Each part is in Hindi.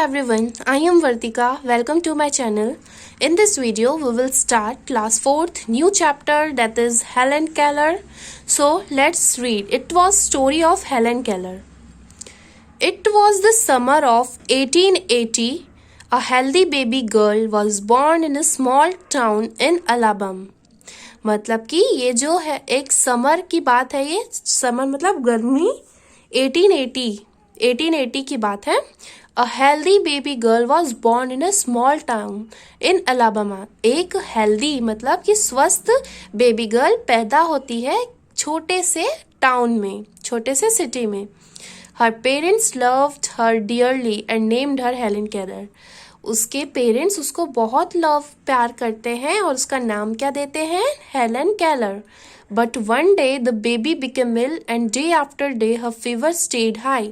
everyone, I am Vartika. Welcome to my channel. In this video, we will start class 4th new chapter, that is Helen Keller. So let's read. It was story of Helen Keller. It was the summer of 1880. A healthy baby girl was born in a small town in Alabama. मतलब कि ये जो है एक समर की बात है, ये समर मतलब गर्मी 1880 की बात है. A healthy baby girl was born in a small town in Alabama. एक healthy मतलब कि स्वस्थ बेबी गर्ल पैदा होती है छोटे से टाउन में, छोटे से सिटी में. Her parents loved her dearly and named her Helen Keller. उसके पेरेंट्स उसको बहुत लव प्यार करते हैं और उसका नाम क्या देते हैं? Helen Keller. But one day the baby became ill and day after day her fever stayed high.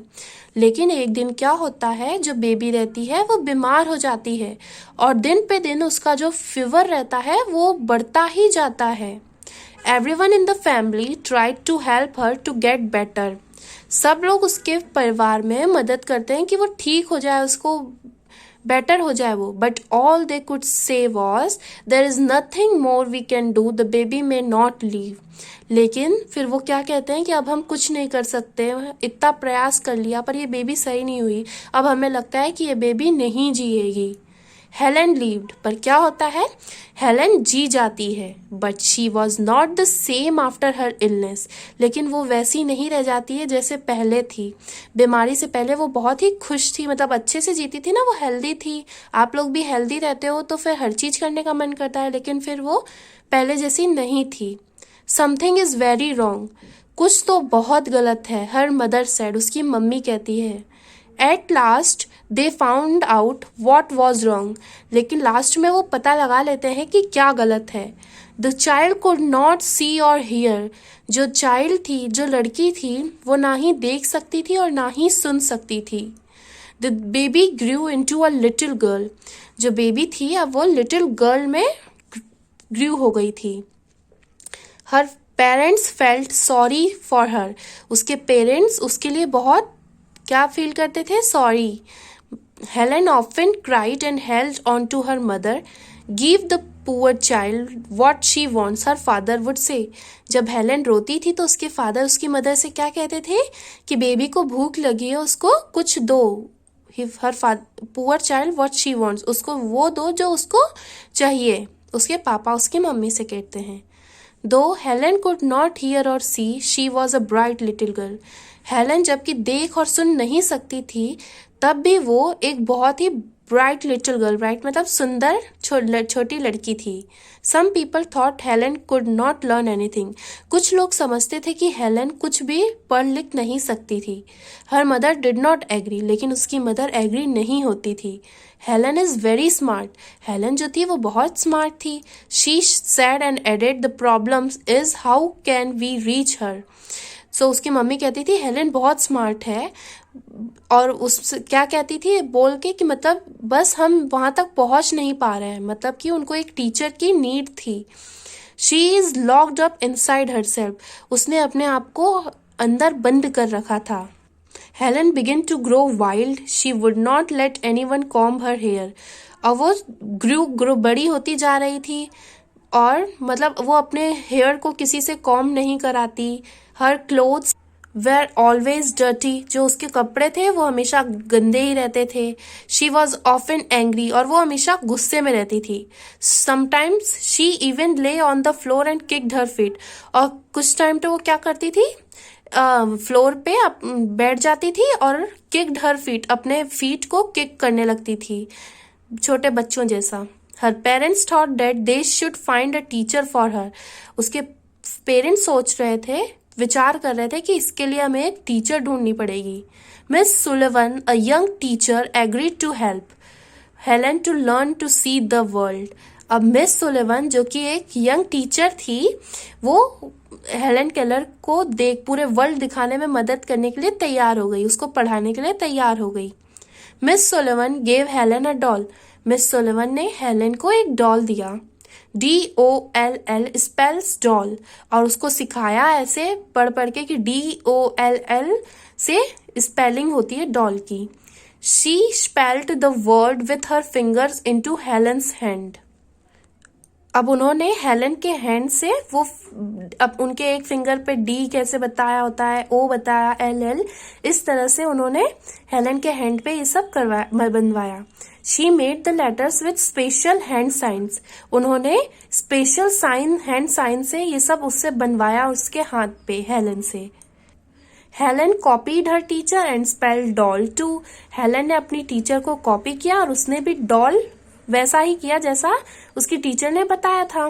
लेकिन एक दिन क्या होता है, जो बेबी रहती है वो बीमार हो जाती है और दिन पे दिन उसका जो फीवर रहता है वो बढ़ता ही जाता है. Everyone in the family tried to help her to get better. सब लोग उसके परिवार में मदद करते हैं कि वो ठीक हो जाए, उसको बेटर हो जाए वो. But all they could say was there is nothing more we can do, the baby may not live. लेकिन फिर वो क्या कहते हैं कि अब हम कुछ नहीं कर सकते, इतना प्रयास कर लिया पर ये बेबी सही नहीं हुई, अब हमें लगता है कि ये बेबी नहीं जिएगी. हेलन लीव्ड, पर क्या होता है, हेलन जी जाती है. But she was not the same after her illness. लेकिन वो वैसी नहीं रह जाती है जैसे पहले थी. बीमारी से पहले वो बहुत ही खुश थी, मतलब अच्छे से जीती थी ना, वो हेल्दी थी. आप लोग भी हेल्दी रहते हो तो फिर हर चीज करने का मन करता है, लेकिन फिर वो पहले जैसी नहीं थी. समथिंग इज वेरी रॉन्ग, कुछ तो बहुत गलत है. हर मदर सेड, उसकी मम्मी कहती है. At last they found out what was wrong. लेकिन लास्ट में वो पता लगा लेते हैं कि क्या गलत है. द चाइल्ड कुड नॉट सी और हियर. जो चाइल्ड थी, जो लड़की थी, वो ना ही देख सकती थी और ना ही सुन सकती थी. The baby grew into a little girl. जो बेबी थी अब वो लिटिल गर्ल में ग्रू हो गई थी. Her parents felt sorry for her. उसके पेरेंट्स उसके लिए बहुत क्या फील करते थे? Sorry. Helen often cried and held on to her mother. Give the poor child what she wants, her father would say. जब हेलन रोती थी तो उसके फादर उसकी मदर से क्या कहते थे कि बेबी को भूख लगी है, उसको कुछ दो. Her poor child what she wants, उसको वो दो जो उसको चाहिए. उसके पापा उसकी मम्मी से कहते हैं. दो Helen could not hear or see, she was a bright little girl. Helen जबकि देख और सुन नहीं सकती थी, तब भी वो एक बहुत ही ब्राइट लिटिल गर्ल, ब्राइट मतलब सुंदर छोटी लड़की थी. Some people thought Helen could not learn anything. कुछ लोग समझते थे कि हेलन कुछ भी पढ़ लिख नहीं सकती थी. Her mother did not agree, लेकिन उसकी मदर एग्री नहीं होती थी. Helen is very smart. Helen जो थी वो बहुत स्मार्ट थी. She said and added the problem is how can we reach her. So उसकी मम्मी कहती थी हेलन बहुत स्मार्ट है, और उस क्या कहती थी बोल के कि मतलब बस हम वहां तक पहुंच नहीं पा रहे हैं, मतलब कि उनको एक टीचर की नीड थी. She is locked up inside herself. उसने अपने आप को अंदर बंद कर रखा था. Helen begin to grow wild. She would not let anyone comb her hair. और वो ग्रो बड़ी होती जा रही थी और मतलब वो अपने हेयर को किसी से कॉम्ब नहीं कराती. हर क्लोथ्स वेर ऑलवेज डर्टी. जो उसके कपड़े थे वो हमेशा गंदे ही रहते थे. शी वॉज ऑफन एंग्री, और वो हमेशा गुस्से में रहती थी. समटाइम्स शी इवन ले on the floor and kicked her feet. और कुछ टाइम तो वो क्या करती थी, फ्लोर पे बैठ जाती थी और किक्ड हर फीट, अपने फीट को किक करने लगती थी छोटे बच्चों जैसा. Her parents thought that they should find a teacher for her. उसके पेरेंट्स सोच रहे थे, विचार कर रहे थे कि इसके लिए हमें एक टीचर ढूंढनी पड़ेगी. Miss Sullivan a young teacher agreed to help Helen to learn to see the world. अब मिस सुलिवन जो कि एक यंग टीचर थी, वो हेलन केलर को पूरे वर्ल्ड दिखाने में मदद करने के लिए तैयार हो गई, उसको पढ़ाने के लिए तैयार हो गई. Miss Sullivan gave Helen a doll. Miss Sullivan ने हेलन को एक डॉल दिया. DOLL स्पेल्स डॉल, और उसको सिखाया ऐसे पढ़ पढ़ के कि DOLL से स्पेलिंग होती है डॉल की. She spelled the word with her fingers into Helen's hand. अब उन्होंने हेलन के हैंड से वो अब उनके एक फिंगर पे डी कैसे बताया होता है, ओ बताया, एल एल, इस तरह से उन्होंने हेलन के हैंड पे ये सब बनवाया. She made the letters with special hand science. उन्होंने स्पेशल हैंड साइन से ये सब उससे बनवाया उसके हाथ पे, हेलन से. Helen copied her teacher and spelled doll too. Helen ने अपनी टीचर को कॉपी किया और उसने भी डॉल वैसा ही किया जैसा उसकी टीचर ने बताया था.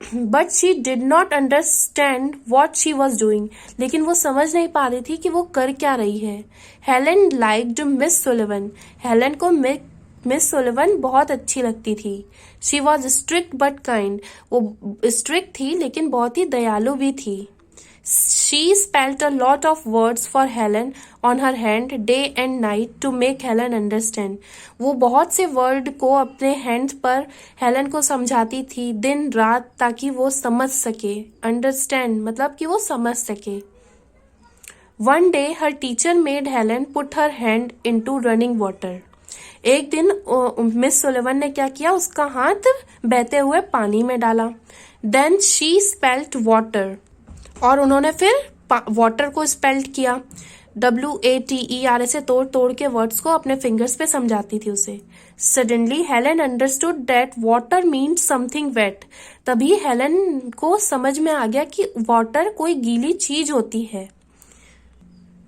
But she did not understand what she was doing. लेकिन वो समझ नहीं पा रही थी कि वो कर क्या रही है. Helen liked miss Sullivan. Helen को मिस सुलिवन बहुत अच्छी लगती थी. She was strict but kind. वो स्ट्रिक्ट थी लेकिन बहुत ही दयालु भी थी. She spelled a lot of words for Helen on her hand day and night to make Helen understand. वो बहुत से वर्ड को अपने हैंड पर हेलन को समझाती थी दिन रात ताकि वो समझ सके. अंडरस्टैंड मतलब कि वो समझ सके. One day her teacher made Helen put her hand into running water. एक दिन मिस सुलिवन ने क्या किया, उसका हाथ बहते हुए पानी में डाला. Then she spelled water. और उन्होंने फिर वाटर को स्पेल्ड किया. WATER ऐसे तोड़ तोड़ के वर्ड्स को अपने फिंगर्स पे समझाती थी उसे. Suddenly Helen understood that water means something wet. तभी हेलन को समझ में आ गया कि वाटर कोई गीली चीज होती है.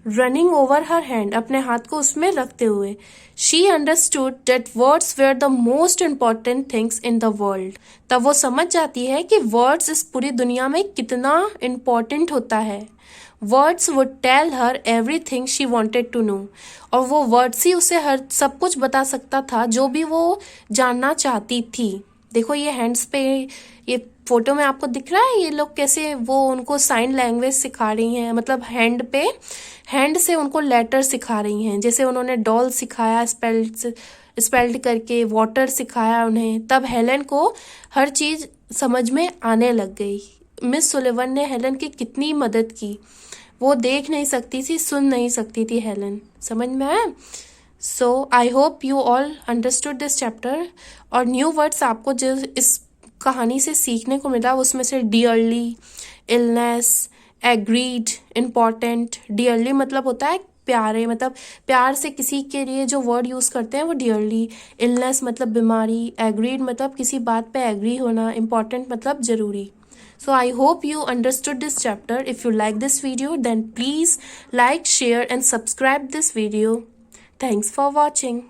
रनिंग ओवर हर हैंड, अपने हाथ को उसमें रखते हुए. She understood that words were the most important things in the world. तब वो समझ जाती है कि वर्ड्स इस पूरी दुनिया में कितना इम्पॉर्टेंट होता है. Words would tell her everything she wanted to know. और वो वर्ड्स ही उसे हर सब कुछ बता सकता था जो भी वो जानना चाहती थी. देखो ये हैंड्स पे, ये फोटो में आपको दिख रहा है ये लोग कैसे वो उनको साइन लैंग्वेज सिखा रही हैं. मतलब हैंड से उनको लेटर सिखा रही हैं. जैसे उन्होंने डॉल सिखाया स्पेल्ड करके, वाटर सिखाया उन्हें. तब हेलन को हर चीज समझ में आने लग गई. मिस सुलिवन ने हेलन की कितनी मदद की. वो देख नहीं सकती थी, सुन नहीं सकती थी हेलन. समझ में आया. So I hope you all understood this chapter. और न्यू वर्ड्स आपको जो इस कहानी से सीखने को मिला उसमें से dearly, illness, agreed, important. Dearly मतलब होता है प्यारे, मतलब प्यार से किसी के लिए जो वर्ड यूज करते हैं वो डियरली. इलनेस मतलब बीमारी. एग्रीड मतलब किसी बात पे एग्री होना. इम्पॉर्टेंट मतलब जरूरी. So I hope you understood this chapter. If you like this video, then please like, share and subscribe this video. Thanks for watching.